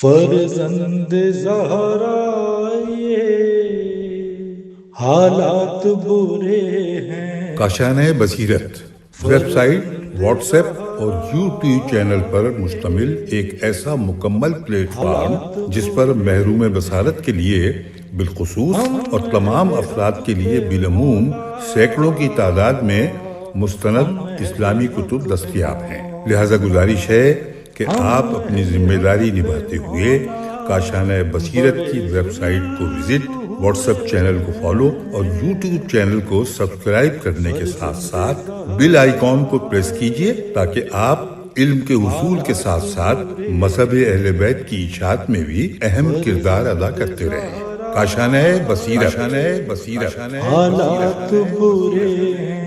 فرزند زہرا یہ حالات برے ہیں۔ کاشانۂ بصیرت ویب سائٹ، واٹس ایپ اور یوٹیوب چینل پر مشتمل ایک ایسا مکمل پلیٹ فارم جس پر محروم بصارت کے لیے بالخصوص اور تمام افراد کے لیے بالعموم سینکڑوں کی تعداد میں مستند اسلامی کتب دستیاب ہیں۔ لہذا گزارش ہے کہ آپ اپنی ذمہ داری نبھاتے ہوئے کاشانۂ بصیرت کی ویب سائٹ کو وزٹ، واٹس ایپ چینل کو فالو اور یوٹیوب چینل کو سبسکرائب کرنے کے ساتھ ساتھ بیل آئیکن کو پریس کیجئے تاکہ آپ علم کے حصول کے ساتھ ساتھ مذہب اہل بیت کی اشاعت میں بھی اہم کردار ادا کرتے رہیں۔ کاشانۂ بصیرت حالات برے ہیں۔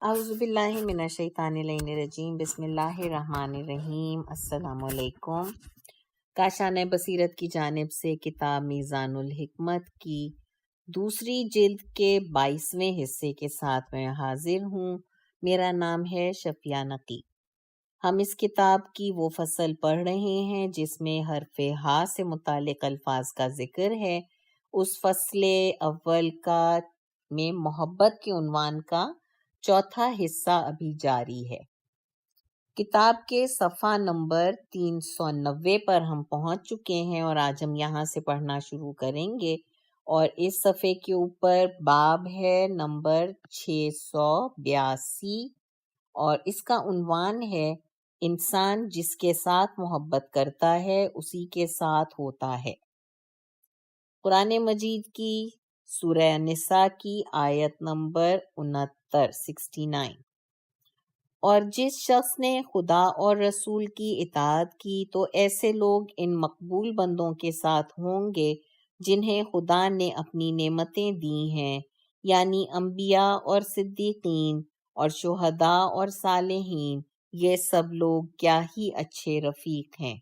اعوذ باللہ من الشیطان الرجیم، بسم اللہ الرحمن الرحیم۔ السلام علیکم۔ کاشانۂ بصیرت کی جانب سے کتاب میزان الحکمت کی دوسری جلد کے 22ویں حصے کے ساتھ میں حاضر ہوں۔ میرا نام ہے شفیہ نقی۔ ہم اس کتاب کی وہ فصل پڑھ رہے ہیں جس میں حرف ہا سے متعلق الفاظ کا ذکر ہے۔ اس فصل اول کا میں محبت کے عنوان کا چوتھا حصہ ابھی جاری ہے۔ کتاب کے صفحہ نمبر 390 پر ہم پہنچ چکے ہیں اور آج ہم یہاں سے پڑھنا شروع کریں گے، اور اس صفحے کے اوپر باب ہے نمبر 682 اور اس کا عنوان ہے انسان جس کے ساتھ محبت کرتا ہے اسی کے ساتھ ہوتا ہے۔ قرآن مجید کی سورہ نساء کی آیت نمبر 69۔ اور جس شخص نے خدا اور رسول کی اطاعت کی تو ایسے لوگ ان مقبول بندوں کے ساتھ ہوں گے جنہیں خدا نے اپنی نعمتیں دی ہیں، یعنی انبیاء اور صدیقین اور شہداء اور صالحین، یہ سب لوگ کیا ہی اچھے رفیق ہیں۔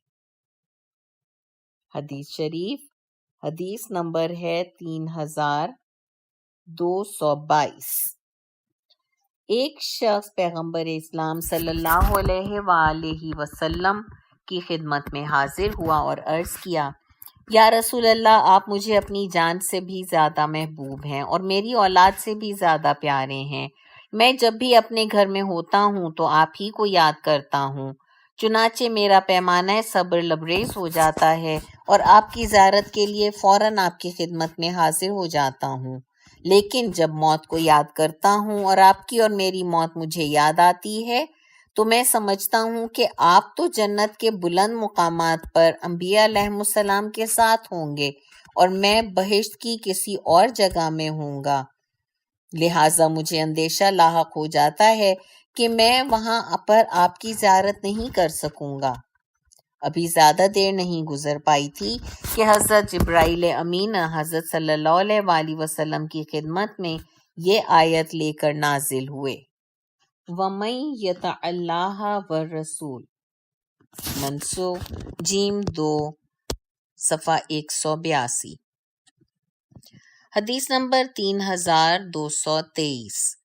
حدیث شریف، حدیث نمبر ہے 3222۔ ایک شخص پیغمبر اسلام صلی اللہ علیہ وآلہ وسلم کی خدمت میں حاضر ہوا اور عرض کیا، یا رسول اللہ، آپ مجھے اپنی جان سے بھی زیادہ محبوب ہیں اور میری اولاد سے بھی زیادہ پیارے ہیں۔ میں جب بھی اپنے گھر میں ہوتا ہوں تو آپ ہی کو یاد کرتا ہوں، چنانچہ میرا پیمانہ صبر لبریز ہو جاتا ہے اور آپ کی زیارت کے لیے فوراً آپ کی خدمت میں حاضر ہو جاتا ہوں۔ لیکن جب موت کو یاد کرتا ہوں اور آپ کی اور میری موت مجھے یاد آتی ہے تو میں سمجھتا ہوں کہ آپ تو جنت کے بلند مقامات پر انبیاء علیہم السلام کے ساتھ ہوں گے اور میں بہشت کی کسی اور جگہ میں ہوں گا، لہٰذا مجھے اندیشہ لاحق ہو جاتا ہے کہ میں وہاں پر آپ کی زیارت نہیں کر سکوں گا۔ ابھی زیادہ دیر نہیں گزر پائی تھی کہ حضرت جبرائیل امین حضرت صلی اللہ علیہ وآلہ وسلم کی خدمت میں یہ آیت لے کر نازل ہوئے، وَمَن يُطِعِ اللَّهَ وَالرَّسُولَ، منسوخ، جیم 2 صفحہ 182۔ حدیث نمبر 3223۔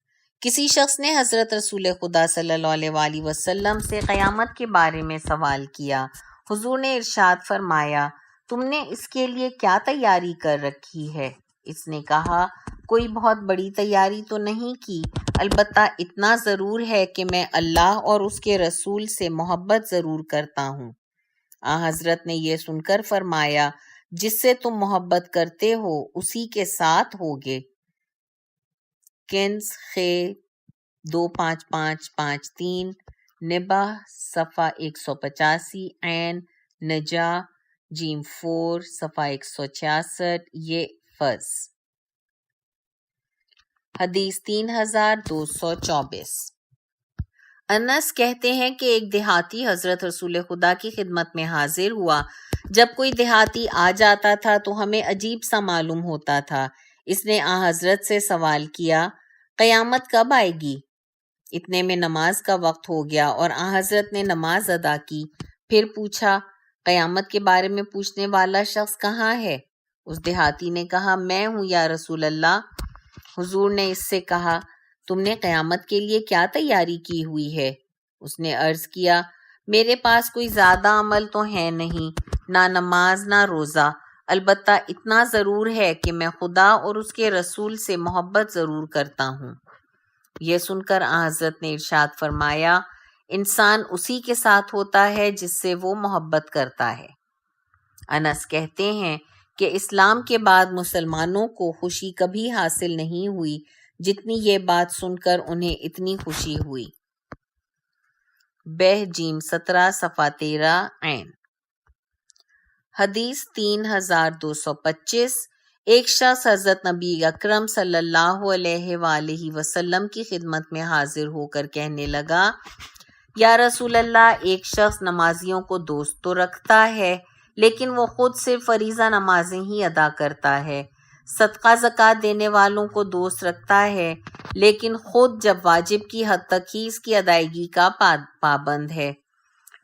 کسی شخص نے حضرت رسول خدا صلی اللہ علیہ وآلہ وسلم سے قیامت کے بارے میں سوال کیا۔ حضور نے ارشاد فرمایا، تم نے اس کے لیے کیا تیاری کر رکھی ہے؟ اس نے کہا، کوئی بہت بڑی تیاری تو نہیں کی، البتہ اتنا ضرور ہے کہ میں اللہ اور اس کے رسول سے محبت ضرور کرتا ہوں۔ حضرت نے یہ سن کر فرمایا، جس سے تم محبت کرتے ہو اسی کے ساتھ ہوگے۔ کنز خیل 25553، نبہ صفحہ 185، عین نجا جیم 4 صفحہ 166، یہ فز۔ حدیث 3224۔ انس کہتے ہیں کہ ایک دیہاتی حضرت رسول خدا کی خدمت میں حاضر ہوا۔ جب کوئی دیہاتی آ جاتا تھا تو ہمیں عجیب سا معلوم ہوتا تھا۔ اس نے حضرت سے سوال کیا، قیامت کب آئے گی؟ اتنے میں نماز کا وقت ہو گیا اور حضرت نے نماز ادا کی۔ پھر پوچھا، قیامت کے بارے میں پوچھنے والا شخص کہاں ہے؟ اس دیہاتی نے کہا، میں ہوں یا رسول اللہ۔ حضور نے اس سے کہا، تم نے قیامت کے لیے کیا تیاری کی ہوئی ہے؟ اس نے عرض کیا، میرے پاس کوئی زیادہ عمل تو ہے نہیں، نہ نماز نہ روزہ، البتہ اتنا ضرور ہے کہ میں خدا اور اس کے رسول سے محبت ضرور کرتا ہوں۔ یہ سن کر حضرت نے ارشاد فرمایا، انسان اسی کے ساتھ ہوتا ہے جس سے وہ محبت کرتا ہے۔ انس کہتے ہیں کہ اسلام کے بعد مسلمانوں کو خوشی کبھی حاصل نہیں ہوئی جتنی یہ بات سن کر انہیں اتنی خوشی ہوئی۔ بہ جیم 17 صفحہ 13 عین۔ حدیث 3225، ایک شخص حضرت نبی اکرم صلی اللہ علیہ وآلہ وسلم کی خدمت میں حاضر ہو کر کہنے لگا، یا رسول اللہ، ایک شخص نمازیوں کو دوست تو رکھتا ہے لیکن وہ خود صرف فریضہ نمازیں ہی ادا کرتا ہے، صدقہ زکوٰۃ دینے والوں کو دوست رکھتا ہے لیکن خود جب واجب کی حد تک ہی اس کی ادائیگی کا پابند ہے،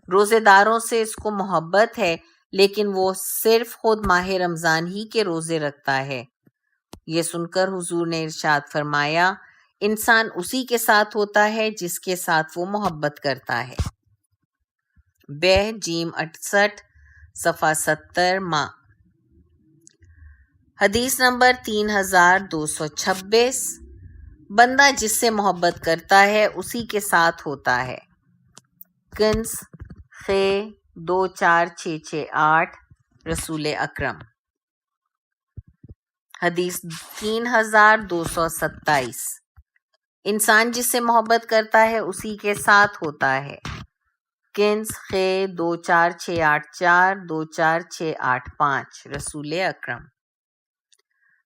روزے داروں سے اس کو محبت ہے لیکن وہ صرف خود ماہ رمضان ہی کے روزے رکھتا ہے۔ یہ سن کر حضور نے ارشاد فرمایا، انسان اسی کے ساتھ ہوتا ہے جس کے ساتھ وہ محبت کرتا ہے۔ بہ جیم 68 صفحہ 70 ما۔ حدیث نمبر 3226، بندہ جس سے محبت کرتا ہے اسی کے ساتھ ہوتا ہے۔ کنز خ 24668 رسول اکرم۔ حدیث 3227، انسان جس سے محبت کرتا ہے اسی کے ساتھ ہوتا ہے۔ کنز خ 24684 24685 رسول اکرم۔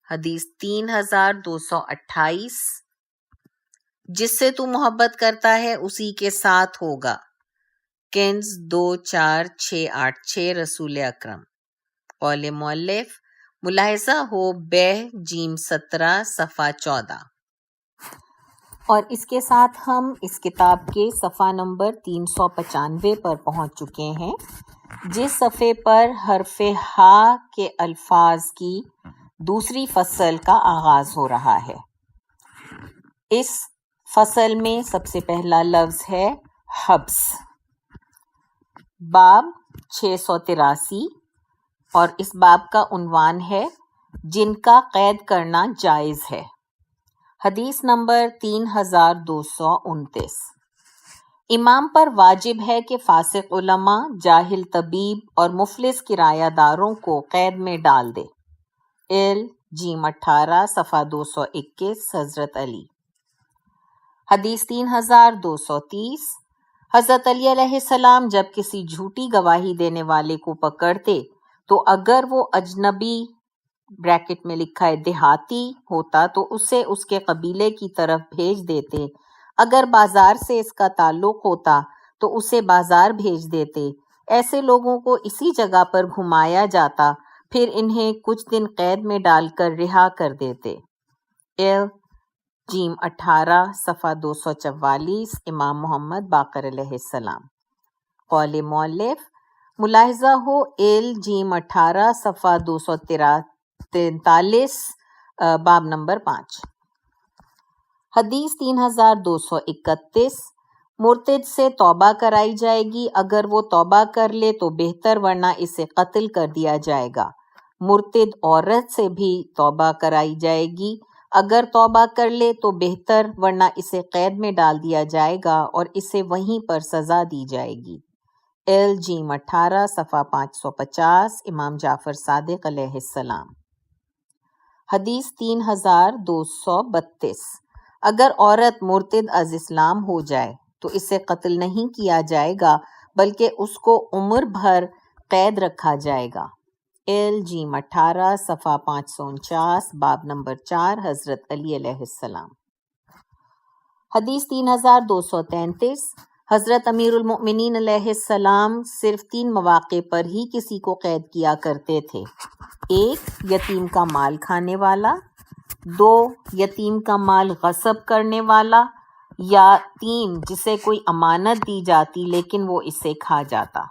حدیث 3228، جس سے تو محبت کرتا ہے اسی کے ساتھ ہوگا۔ کنز 24686 رسول اکرم۔ قول مؤلف، ملاحظہ ہو بہ جیم 17 صفحہ 14۔ اور اس کے ساتھ ہم اس کتاب کے صفحہ نمبر 395 پر پہنچ چکے ہیں، جس صفحے پر حرف ہا کے الفاظ کی دوسری فصل کا آغاز ہو رہا ہے۔ اس فصل میں سب سے پہلا لفظ ہے حبس۔ باب 683، اور اس باب کا عنوان ہے جن کا قید کرنا جائز ہے۔ حدیث نمبر 3229، امام پر واجب ہے کہ فاسق علماء، جاہل طبیب اور مفلس کرایہ داروں کو قید میں ڈال دے۔ جیم 18 صفحہ 221 حضرت علی۔ حدیث 3230، حضرت علی علیہ السلام جب کسی جھوٹی گواہی دینے والے کو پکڑتے تو اگر وہ اجنبی بریکٹ میں لکھا ہے دیہاتی ہوتا تو اسے اس کے قبیلے کی طرف بھیج دیتے، اگر بازار سے اس کا تعلق ہوتا تو اسے بازار بھیج دیتے، ایسے لوگوں کو اسی جگہ پر گھمایا جاتا، پھر انہیں کچھ دن قید میں ڈال کر رہا کر دیتے۔ جیم 18 صفحہ 244 امام محمد باقر علیہ السلام۔ قول مؤلف، ملاحظہ ہو جیم 18 صفحہ 243 باب نمبر 5۔ حدیث 3231، مرتد سے توبہ کرائی جائے گی، اگر وہ توبہ کر لے تو بہتر ورنہ اسے قتل کر دیا جائے گا۔ مرتد عورت سے بھی توبہ کرائی جائے گی، اگر توبہ کر لے تو بہتر ورنہ اسے قید میں ڈال دیا جائے گا اور اسے وہیں پر سزا دی جائے گی۔ جیم 18 صفحہ 550 امام جعفر صادق علیہ السلام۔ حدیث 3232، اگر عورت مرتد از اسلام ہو جائے تو اسے قتل نہیں کیا جائے گا بلکہ اس کو عمر بھر قید رکھا جائے گا۔ جیم 18 صفحہ 549 باب نمبر 4 حضرت علی علیہ السلام۔ حدیث 3233، حضرت امیر المؤمنین علیہ السلام صرف 3 مواقع پر ہی کسی کو قید کیا کرتے تھے: 1 یتیم کا مال کھانے والا، 2 یتیم کا مال غصب کرنے والا، یا 3 جسے کوئی امانت دی جاتی لیکن وہ اسے کھا جاتا۔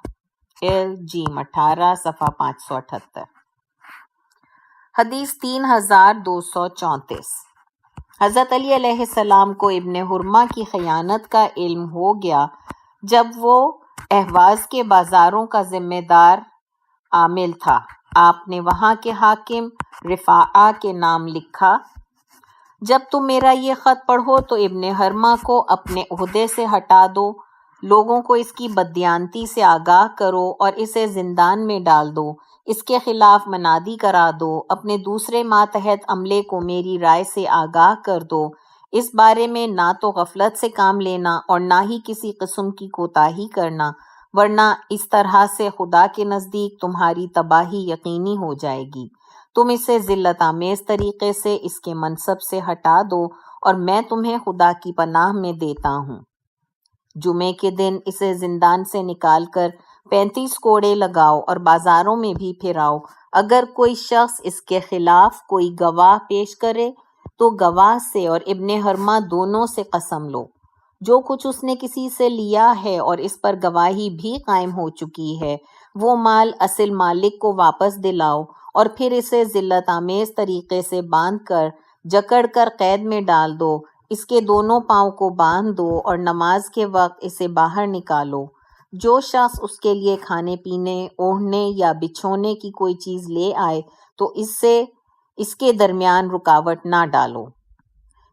جیم 18 صفحہ 578۔ حدیث 3234، حضرت علی علیہ السلام کو ابن حرمہ کی خیانت کا علم ہو گیا جب وہ اہواز کے بازاروں کا ذمہ دار عامل تھا۔ آپ نے وہاں کے حاکم رفاعہ کے نام لکھا۔ جب تم میرا یہ خط پڑھو تو ابن حرمہ کو اپنے عہدے سے ہٹا دو، لوگوں کو اس کی بددیانتی سے آگاہ کرو اور اسے زندان میں ڈال دو، اس کے خلاف منادی کرا دو، اپنے دوسرے ماتحت عملے کو میری رائے سے آگاہ کر دو، اس بارے میں نہ تو غفلت سے کام لینا اور نہ ہی کسی قسم کی کوتاہی کرنا، ورنہ اس طرح سے خدا کے نزدیک تمہاری تباہی یقینی ہو جائے گی۔ تم اسے ذلت آمیز طریقے سے اس کے منصب سے ہٹا دو اور میں تمہیں خدا کی پناہ میں دیتا ہوں۔ جمعے کے دن اسے زندان سے نکال کر 35 کوڑے لگاؤ اور بازاروں میں بھی پھراؤ۔ اگر کوئی شخص اس کے خلاف کوئی گواہ پیش کرے تو گواہ سے اور ابن حرمہ دونوں سے قسم لو۔ جو کچھ اس نے کسی سے لیا ہے اور اس پر گواہی بھی قائم ہو چکی ہے، وہ مال اصل مالک کو واپس دلاؤ اور پھر اسے ذلت آمیز طریقے سے باندھ کر جکڑ کر قید میں ڈال دو، اس کے دونوں پاؤں کو باندھ دو اور نماز کے وقت اسے باہر نکالو۔ جو شخص اس کے لیے کھانے پینے، اوڑھنے یا بچھونے کی کوئی چیز لے آئے تو اس کے درمیان رکاوٹ نہ ڈالو۔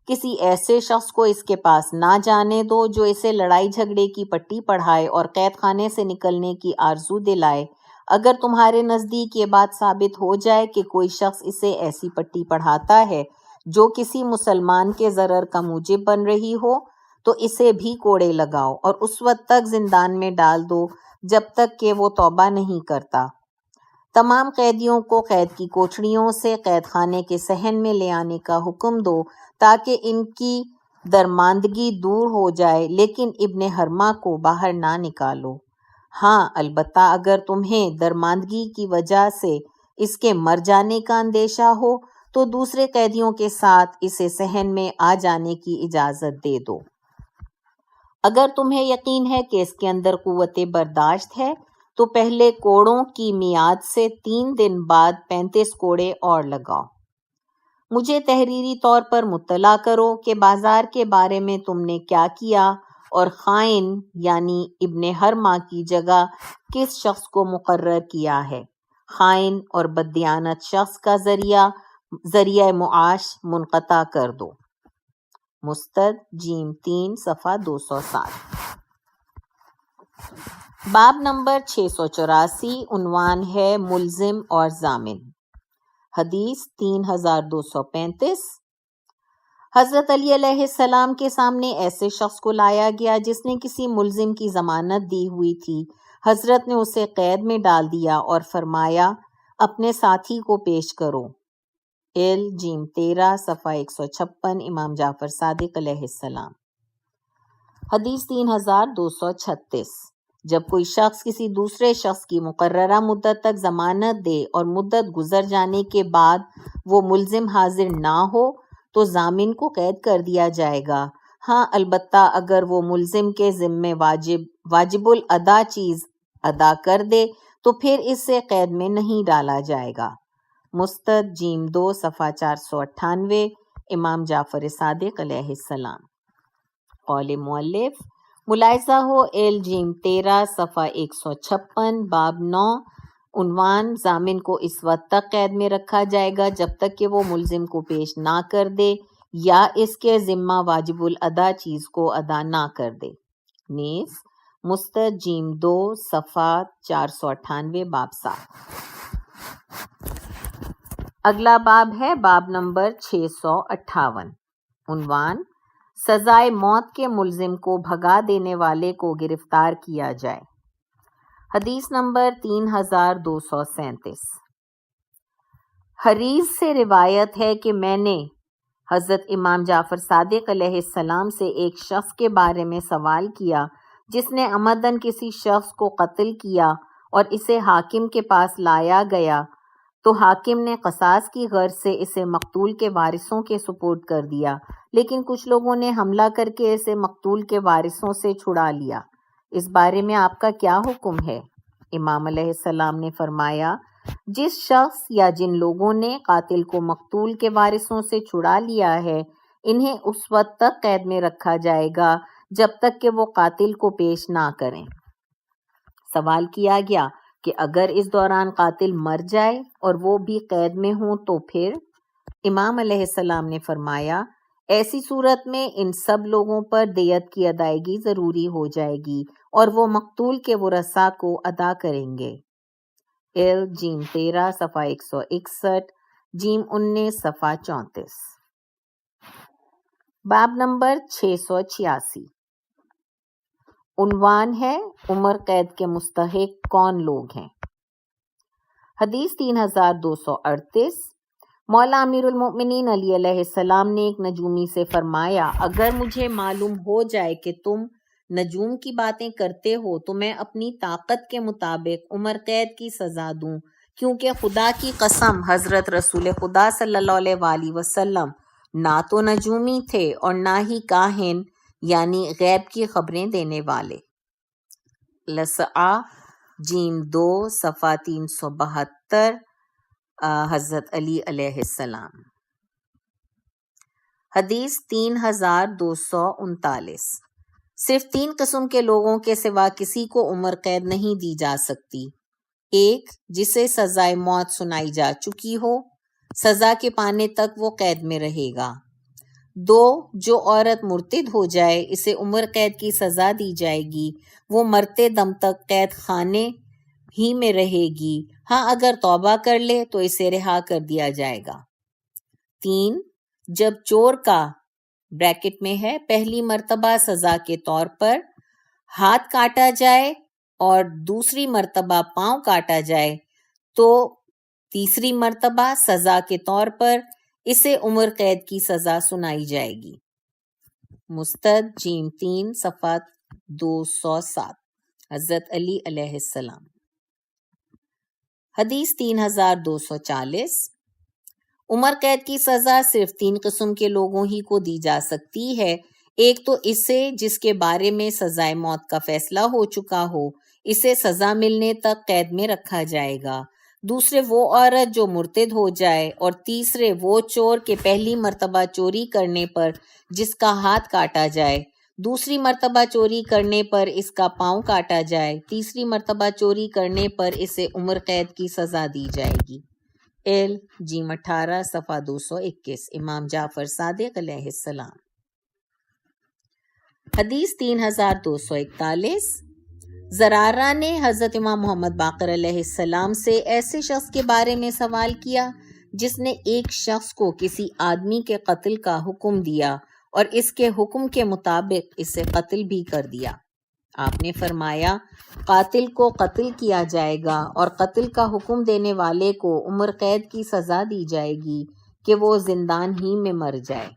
کسی ایسے شخص کو اس کے پاس نہ جانے دو جو اسے لڑائی جھگڑے کی پٹی پڑھائے اور قید خانے سے نکلنے کی آرزو دلائے۔ اگر تمہارے نزدیک یہ بات ثابت ہو جائے کہ کوئی شخص اسے ایسی پٹی پڑھاتا ہے جو کسی مسلمان کے ضرر کا موجب بن رہی ہو تو اسے بھی کوڑے لگاؤ اور اس وقت تک زندان میں ڈال دو جب تک کہ وہ توبہ نہیں کرتا۔ تمام قیدیوں کو قید کی کوٹڑیوں سے قید خانے کے صحن میں لے آنے کا حکم دو تاکہ ان کی درماندگی دور ہو جائے، لیکن ابن حرمہ کو باہر نہ نکالو۔ ہاں، البتہ اگر تمہیں درماندگی کی وجہ سے اس کے مر جانے کا اندیشہ ہو تو دوسرے قیدیوں کے ساتھ اسے صحن میں آ جانے کی اجازت دے دو۔ اگر تمہیں یقین ہے کہ اس کے اندر قوت برداشت ہے تو پہلے کوڑوں کی میعاد سے 3 دن بعد 35 کوڑے اور لگاؤ۔ مجھے تحریری طور پر مطلع کرو کہ بازار کے بارے میں تم نے کیا کیا اور خائن یعنی ابن حرمہ کی جگہ کس شخص کو مقرر کیا ہے۔ خائن اور بددیانت شخص کا ذریعہ معاش منقطع کر دو۔ مستد جیم 3 صفحہ 207۔ باب نمبر 684، عنوان ہے ملزم اور ضامن۔ حدیث 3235۔ حضرت علی علیہ السلام کے سامنے ایسے شخص کو لایا گیا جس نے کسی ملزم کی ضمانت دی ہوئی تھی۔ حضرت نے اسے قید میں ڈال دیا اور فرمایا اپنے ساتھی کو پیش کرو۔ جیم 13 صفحہ 156، امام جعفر صادق علیہ السلام۔ حدیث 3236۔ جب کوئی شخص کسی دوسرے شخص کی مقررہ مدت تک ضمانت دے اور مدت گزر جانے کے بعد وہ ملزم حاضر نہ ہو تو ضامن کو قید کر دیا جائے گا۔ ہاں، البتہ اگر وہ ملزم کے ذمے واجب الادا چیز ادا کر دے تو پھر اسے قید میں نہیں ڈالا جائے گا۔ مستد جیم 2 صفحہ 498، امام جعفر صادق علیہ السلام۔ قول مؤلف ملاحظہ ہو جیم 13 صفحہ 156، باب 9، عنوان ضامن کو اس وقت تک قید میں رکھا جائے گا جب تک کہ وہ ملزم کو پیش نہ کر دے یا اس کے ذمہ واجب الادا چیز کو ادا نہ کر دے۔ نیز مستد جیم 2 صفحہ 498، باب 7۔ اگلا باب ہے باب نمبر 658، عنوان سزائے موت کے ملزم کو بھگا دینے والے کو گرفتار کیا جائے۔ حدیث نمبر 3237۔ حریز سے روایت ہے کہ میں نے حضرت امام جعفر صادق علیہ السلام سے ایک شخص کے بارے میں سوال کیا جس نے عمدن کسی شخص کو قتل کیا اور اسے حاکم کے پاس لایا گیا تو حاکم نے قصاص کی غرض سے اسے مقتول کے وارثوں کے سپرد کر دیا، لیکن کچھ لوگوں نے حملہ کر کے اسے مقتول کے وارثوں سے چھڑا لیا۔ اس بارے میں آپ کا کیا حکم ہے؟ امام علیہ السلام نے فرمایا، جس شخص یا جن لوگوں نے قاتل کو مقتول کے وارثوں سے چھڑا لیا ہے انہیں اس وقت تک قید میں رکھا جائے گا جب تک کہ وہ قاتل کو پیش نہ کریں۔ سوال کیا گیا، کہ اگر اس دوران قاتل مر جائے اور وہ بھی قید میں ہوں تو پھر؟ امام علیہ السلام نے فرمایا ایسی صورت میں ان سب لوگوں پر دیت کی ادائیگی ضروری ہو جائے گی اور وہ مقتول کے ورثاء کو ادا کریں گے۔ جیم 13 صفحہ 161، جیم 19 صفحہ 34۔ باب نمبر 686، عنوان ہے عمر قید کے مستحق کون لوگ ہیں۔ حدیث 3238، مولا امیر المؤمنین علی علیہ السلام نے ایک نجومی سے فرمایا اگر مجھے معلوم ہو جائے کہ تم نجوم کی باتیں کرتے ہو تو میں اپنی طاقت کے مطابق عمر قید کی سزا دوں، کیونکہ خدا کی قسم حضرت رسول خدا صلی اللہ علیہ وآلہ وسلم نہ تو نجومی تھے اور نہ ہی کاہن یعنی غیب کی خبریں دینے والے۔ لسعہ جیم 2 صفحہ 372، حضرت علی علیہ السلام۔ حدیث 3239، صرف 3 قسم کے لوگوں کے سوا کسی کو عمر قید نہیں دی جا سکتی۔ 1، جسے سزائے موت سنائی جا چکی ہو، سزا کے پانے تک وہ قید میں رہے گا۔ 2، جو عورت مرتد ہو جائے اسے عمر قید کی سزا دی جائے گی، وہ مرتے دم تک قید خانے ہی میں رہے گی، ہاں اگر توبہ کر لے تو اسے رہا کر دیا جائے گا۔ 3، جب چور کا بریکٹ میں ہے پہلی مرتبہ سزا کے طور پر ہاتھ کاٹا جائے اور دوسری مرتبہ پاؤں کاٹا جائے تو تیسری مرتبہ سزا کے طور پر اسے عمر قید کی سزا سنائی جائے گی۔ مستد جیم 3 صفحہ 207، حضرت علی علیہ السلام۔ حدیث 3240، عمر قید کی سزا صرف 3 قسم کے لوگوں ہی کو دی جا سکتی ہے۔ ایک تو اسے جس کے بارے میں سزائے موت کا فیصلہ ہو چکا ہو، اسے سزا ملنے تک قید میں رکھا جائے گا۔ دوسرے وہ عورت جو مرتد ہو جائے، اور تیسرے وہ چور کے پہلی مرتبہ چوری کرنے پر جس کا ہاتھ کاٹا جائے، دوسری مرتبہ چوری کرنے پر اس کا پاؤں کاٹا جائے، تیسری مرتبہ چوری کرنے پر اسے عمر قید کی سزا دی جائے گی۔ جیم 18 صفحہ 221، امام جعفر صادق علیہ السلام۔ حدیث 3241، زرارہ نے حضرت امام محمد باقر علیہ السلام سے ایسے شخص کے بارے میں سوال کیا جس نے ایک شخص کو کسی آدمی کے قتل کا حکم دیا اور اس کے حکم کے مطابق اسے قتل بھی کر دیا۔ آپ نے فرمایا قاتل کو قتل کیا جائے گا اور قتل کا حکم دینے والے کو عمر قید کی سزا دی جائے گی کہ وہ زندان ہی میں مر جائے۔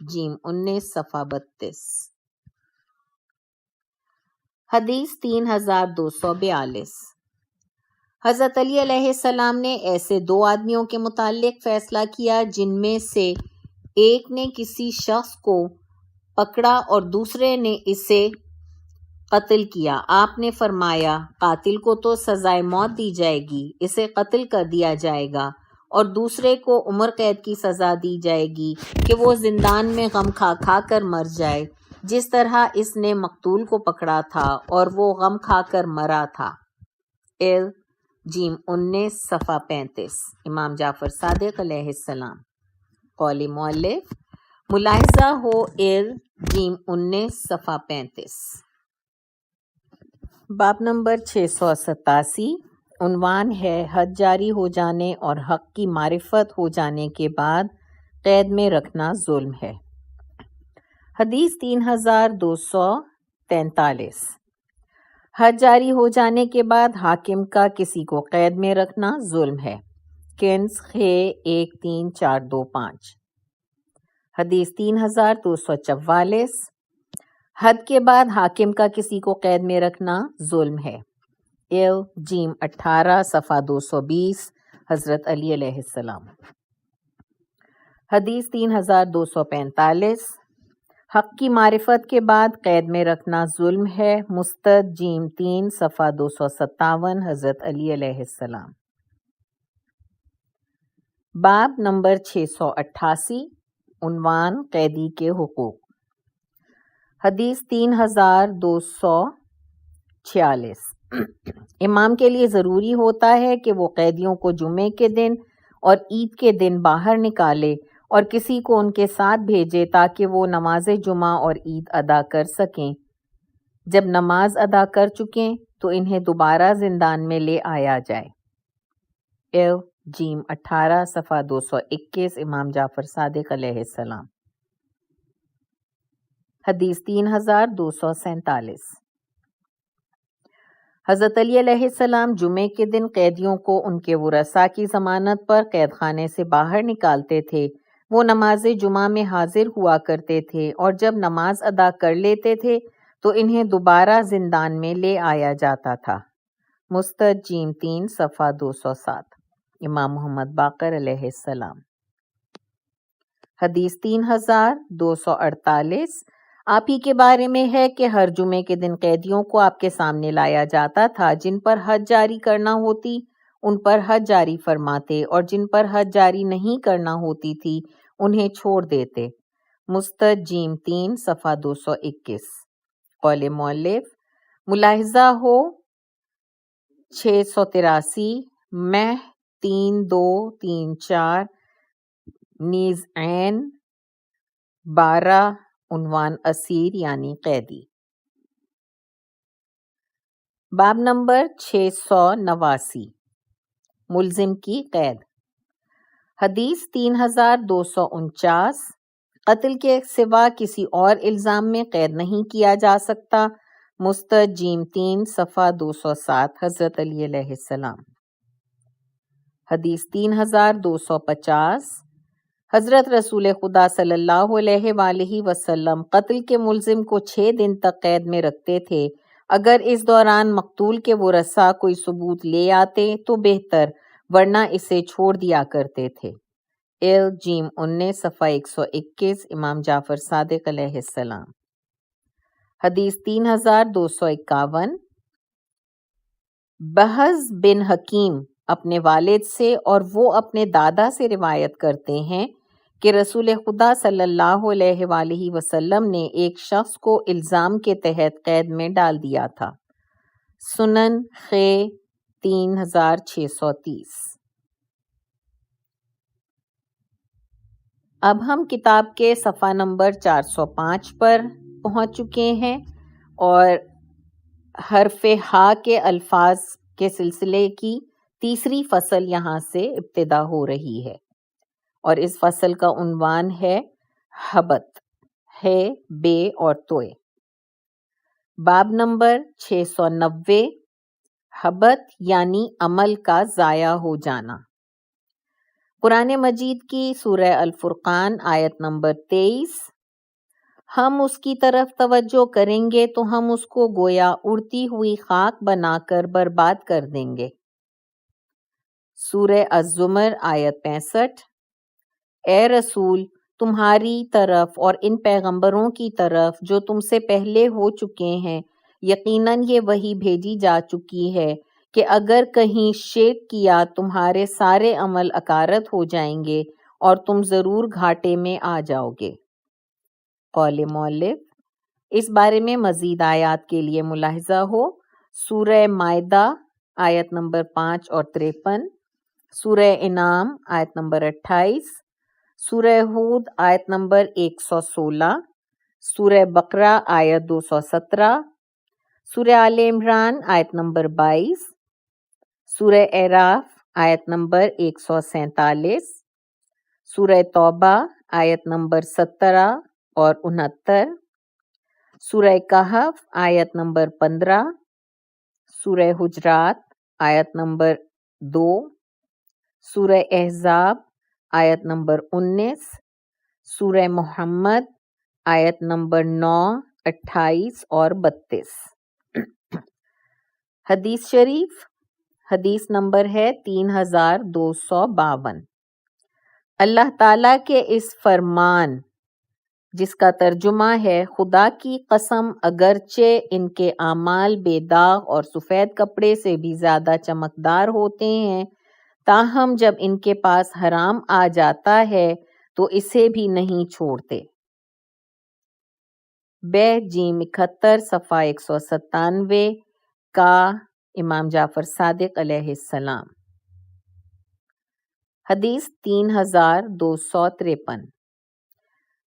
جیم 19 صفحہ 32۔ حدیث 3242، حضرت علی علیہ السلام نے ایسے 2 آدمیوں کے متعلق فیصلہ کیا جن میں سے ایک نے کسی شخص کو پکڑا اور دوسرے نے اسے قتل کیا۔ آپ نے فرمایا قاتل کو تو سزائے موت دی جائے گی، اسے قتل کر دیا جائے گا، اور دوسرے کو عمر قید کی سزا دی جائے گی کہ وہ زندان میں غم کھا کھا کر مر جائے، جس طرح اس نے مقتول کو پکڑا تھا اور وہ غم کھا کر مرا تھا۔ جیم 19 صفحہ 35، امام جعفر صادق علیہ السلام۔ قول مؤلف ملاحظہ ہو جیم 19 صفحہ 35۔ باب نمبر 687، عنوان ہے حد جاری ہو جانے اور حق کی معرفت ہو جانے کے بعد قید میں رکھنا ظلم ہے۔ حدیث 3243، حد جاری ہو جانے کے بعد حاکم کا کسی کو قید میں رکھنا ظلم ہے۔ کنز 61345۔ حدیث 3244، حد کے بعد حاکم کا کسی کو قید میں رکھنا ظلم ہے۔ جیم 18 صفحہ 220، حضرت علی علیہ السلام۔ حدیث 3245، حق کی معرفت کے بعد قید میں رکھنا ظلم ہے۔ مستد جیم 3 صفحہ 257، حضرت علی علیہ السلام۔ باب نمبر 688، عنوان قیدی کے حقوق۔ حدیث 3246، امام کے لیے ضروری ہوتا ہے کہ وہ قیدیوں کو جمعے کے دن اور عید کے دن باہر نکالے اور کسی کو ان کے ساتھ بھیجے تاکہ وہ نماز جمعہ اور عید ادا کر سکیں۔ جب نماز ادا کر چکیں تو انہیں دوبارہ زندان میں لے آیا جائے۔ جیم 18 صفحہ 221 امام جعفر صادق علیہ السلام۔ حدیث 3247 حضرت علی علیہ السلام جمعے کے دن قیدیوں کو ان کے ورثاء کی ضمانت پر قید خانے سے باہر نکالتے تھے۔ وہ نماز جمعہ میں حاضر ہوا کرتے تھے اور جب نماز ادا کر لیتے تھے تو انہیں دوبارہ زندان میں لے آیا جاتا تھا۔ مستد جیم 3 صفحہ 207 امام محمد باقر علیہ السلام۔ حدیث 3248 آپ ہی کے بارے میں ہے کہ ہر جمعے کے دن قیدیوں کو آپ کے سامنے لایا جاتا تھا، جن پر حد جاری کرنا ہوتی ان پر حد جاری فرماتے اور جن پر حد جاری نہیں کرنا ہوتی تھی انہیں چھوڑ دیتے۔ مستد جیم 3 صفحہ 221 قول مؤلف ملاحظہ ہو 683 مح 3234 نیز عین 12 عنوان اسیر یعنی قیدی۔ باب نمبر 689 ملزم کی قید۔ حدیث 3249 قتل کے سوا کسی اور الزام میں قید نہیں کیا جا سکتا۔ مستد جیم 3 صفحہ 207 حضرت علی علیہ السلام۔ حدیث 3250 حضرت رسول خدا صلی اللہ علیہ وآلہ وسلم قتل کے ملزم کو 6 دن تک قید میں رکھتے تھے۔ اگر اس دوران مقتول کے ورثاء کوئی ثبوت لے آتے تو بہتر، ورنہ اسے چھوڑ دیا کرتے تھے۔ جیم 19 صفحہ 121 امام جعفر صادق علیہ السلام۔ حدیث 3251 بہز بن حکیم اپنے والد سے اور وہ اپنے دادا سے روایت کرتے ہیں کہ رسول خدا صلی اللہ علیہ وآلہ وسلم نے ایک شخص کو الزام کے تحت قید میں ڈال دیا تھا۔ سنن خ 3630۔ اب ہم کتاب کے صفحہ نمبر 405 پر پہنچ چکے ہیں اور حرف ہا کے الفاظ کے سلسلے کی تیسری فصل یہاں سے ابتدا ہو رہی ہے، اور اس فصل کا عنوان ہے حبت، ہے بے اور توئے۔ باب نمبر 690 حبت یعنی عمل کا ضائع ہو جانا۔ قرآن مجید کی سورہ الفرقان آیت نمبر 23 ہم اس کی طرف توجہ کریں گے تو ہم اس کو گویا اڑتی ہوئی خاک بنا کر برباد کر دیں گے۔ سورہ الزمر آیت 65 اے رسول تمہاری طرف اور ان پیغمبروں کی طرف جو تم سے پہلے ہو چکے ہیں یقیناً یہ وحی بھیجی جا چکی ہے کہ اگر کہیں شرک کیا تمہارے سارے عمل اکارت ہو جائیں گے اور تم ضرور گھاٹے میں آ جاؤ گے۔ قول مؤلف اس بارے میں مزید آیات کے لیے ملاحظہ ہو سورہ مائدہ آیت نمبر 5 اور 53، سورہ انعام آیت نمبر 28، سورہ ہود آیت نمبر 116، سورہ بقرہ آیت 217، سورہ آل عمران آیت نمبر 22، سورہ اعراف آیت نمبر 147، سورہ توبہ آیت نمبر 17 اور 69، سورہ کہف آیت نمبر 15، سورہ حجرات آیت نمبر 2، سورہ احزاب آیت نمبر 19، سورہ محمد آیت نمبر 9، 28 اور 32۔ حدیث شریف حدیث نمبر ہے 3252۔ اللہ تعالیٰ کے اس فرمان جس کا ترجمہ ہے خدا کی قسم اگرچہ ان کے اعمال بے داغ اور سفید کپڑے سے بھی زیادہ چمکدار ہوتے ہیں، تاہم جب ان کے پاس حرام آ جاتا ہے تو اسے بھی نہیں چھوڑتے۔ بے جیم 71 صفحہ 197 کا امام جعفر صادق علیہ السلام۔ حدیث 3253۔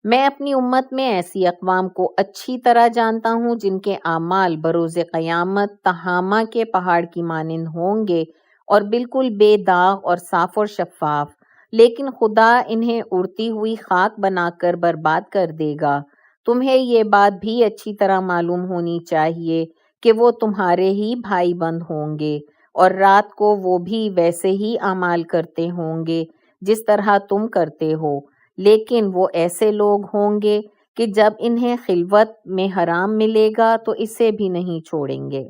میں اپنی امت میں ایسی اقوام کو اچھی طرح جانتا ہوں جن کے اعمال بروز قیامت تہامہ کے پہاڑ کی مانند ہوں گے اور بالکل بے داغ اور صاف اور شفاف، لیکن خدا انہیں اڑتی ہوئی خاک بنا کر برباد کر دے گا۔ تمہیں یہ بات بھی اچھی طرح معلوم ہونی چاہیے کہ وہ تمہارے ہی بھائی بند ہوں گے اور رات کو وہ بھی ویسے ہی اعمال کرتے ہوں گے جس طرح تم کرتے ہو، لیکن وہ ایسے لوگ ہوں گے کہ جب انہیں خلوت میں حرام ملے گا تو اسے بھی نہیں چھوڑیں گے۔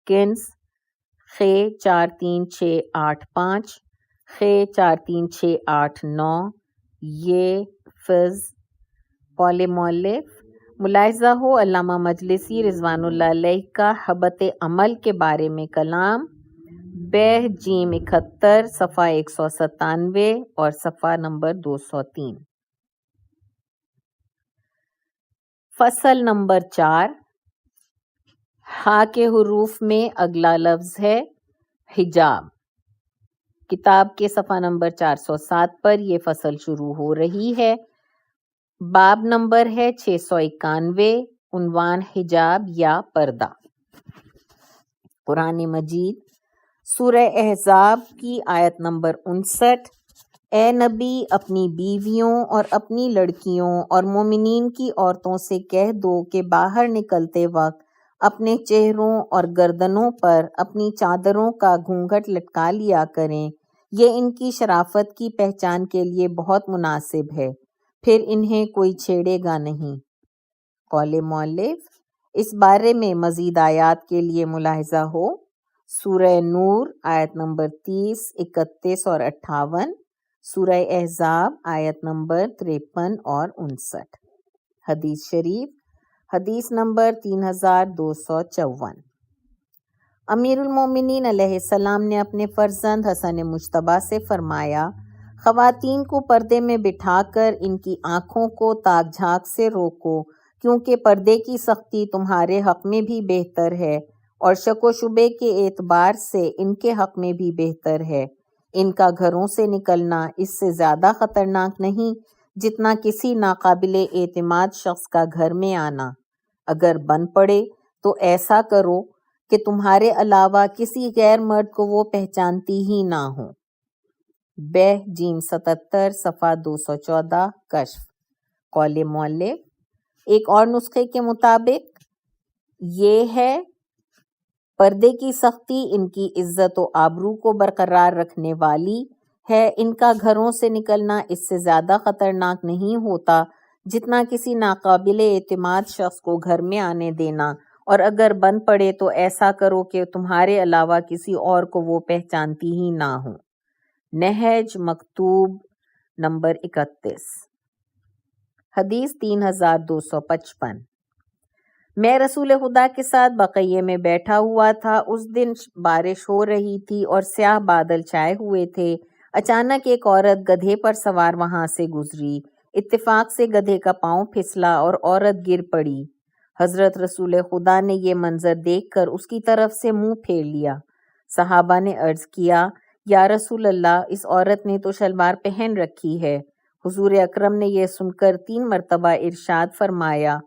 کنز خ 43685، خ 43689۔ یہ فز قول مؤلف ملاحظہ ہو علامہ مجلسی رضوان اللہ علیہ کا حبت عمل کے بارے میں کلام، بہ جیم 71 صفحہ 197 اور صفحہ نمبر 203۔ فصل نمبر 4۔ ہا کے حروف میں اگلا لفظ ہے حجاب۔ کتاب کے صفحہ نمبر 407 پر یہ فصل شروع ہو رہی ہے۔ باب نمبر ہے 691، عنوان حجاب یا پردہ۔ قرآن مجید سورہ احزاب کی آیت نمبر 59۔ اے نبی اپنی بیویوں اور اپنی لڑکیوں اور مومنین کی عورتوں سے کہہ دو کہ باہر نکلتے وقت اپنے چہروں اور گردنوں پر اپنی چادروں کا گھونگھٹ لٹکا لیا کریں، یہ ان کی شرافت کی پہچان کے لیے بہت مناسب ہے، پھر انہیں کوئی چھیڑے گا نہیں۔ قول مؤلف اس بارے میں مزید آیات کے لیے ملاحظہ ہو سورہ نور آیت نمبر 30، 31 اور 58، سورہ احزاب آیت نمبر 53 اور 59۔ حدیث شریف حدیث نمبر 3254۔ امیر المومنین علیہ السلام نے اپنے فرزند حسن مجتبیٰ سے فرمایا، خواتین کو پردے میں بٹھا کر ان کی آنکھوں کو تاک جھانک سے روکو، کیونکہ پردے کی سختی تمہارے حق میں بھی بہتر ہے اور شک و شبے کے اعتبار سے ان کے حق میں بھی بہتر ہے۔ ان کا گھروں سے نکلنا اس سے زیادہ خطرناک نہیں جتنا کسی ناقابل اعتماد شخص کا گھر میں آنا۔ اگر بن پڑے تو ایسا کرو کہ تمہارے علاوہ کسی غیر مرد کو وہ پہچانتی ہی نہ ہو۔ بہ جیم 77 صفحہ 214 کشف۔ قول مؤلف ایک اور نسخے کے مطابق یہ ہے، پردے کی سختی ان کی عزت و آبرو کو برقرار رکھنے والی ہے، ان کا گھروں سے نکلنا اس سے زیادہ خطرناک نہیں ہوتا جتنا کسی ناقابل اعتماد شخص کو گھر میں آنے دینا، اور اگر بن پڑے تو ایسا کرو کہ تمہارے علاوہ کسی اور کو وہ پہچانتی ہی نہ ہو۔ نہج مکتوب نمبر 31۔ حدیث 3255۔ میں رسول خدا کے ساتھ بقیع میں بیٹھا ہوا تھا، اس دن بارش ہو رہی تھی اور سیاہ بادل چھائے ہوئے تھے۔ اچانک ایک عورت گدھے پر سوار وہاں سے گزری، اتفاق سے گدھے کا پاؤں پھسلا اور عورت گر پڑی۔ حضرت رسول خدا نے یہ منظر دیکھ کر اس کی طرف سے منہ پھیر لیا۔ صحابہ نے عرض کیا، یا رسول اللہ، اس عورت نے تو شلوار پہن رکھی ہے۔ حضور اکرم نے یہ سن کر 3 مرتبہ ارشاد فرمایا،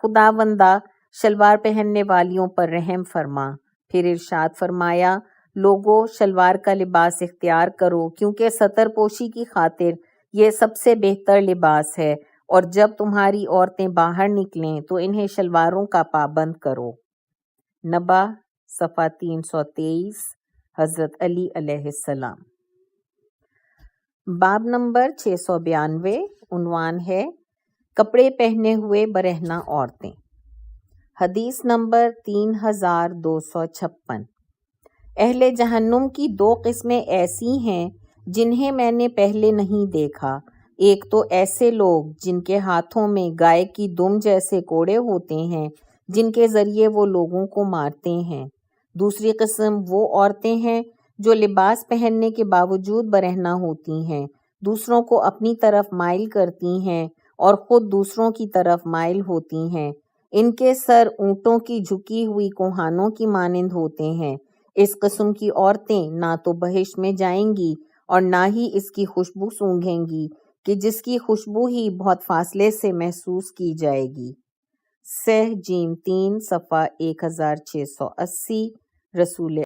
خداوندا شلوار پہننے والیوں پر رحم فرما۔ پھر ارشاد فرمایا، لوگو شلوار کا لباس اختیار کرو، کیونکہ ستر پوشی کی خاطر یہ سب سے بہتر لباس ہے، اور جب تمہاری عورتیں باہر نکلیں تو انہیں شلواروں کا پابند کرو۔ نبا صفحہ 323، حضرت علی علیہ السلام۔ باب نمبر 692، عنوان ہے کپڑے پہنے ہوئے برہنہ عورتیں۔ حدیث نمبر 3256۔ اہل جہنم کی 2 قسمیں ایسی ہیں جنہیں میں نے پہلے نہیں دیکھا۔ ایک تو ایسے لوگ جن کے ہاتھوں میں گائے کی دم جیسے کوڑے ہوتے ہیں، جن کے ذریعے وہ لوگوں کو مارتے ہیں۔ دوسری قسم وہ عورتیں ہیں جو لباس پہننے کے باوجود برہنہ ہوتی ہیں، دوسروں کو اپنی طرف مائل کرتی ہیں اور خود دوسروں کی طرف مائل ہوتی ہیں۔ ان کے سر اونٹوں کی جھکی ہوئی کوہانوں کی مانند ہوتے ہیں۔ اس قسم کی عورتیں نہ تو بہشت میں جائیں گی اور نہ ہی اس کی خوشبو سونگھیں گی کہ جس کی خوشبو ہی بہت فاصلے سے محسوس کی جائے گی۔ صح ج 3 صفحہ 1680 رسول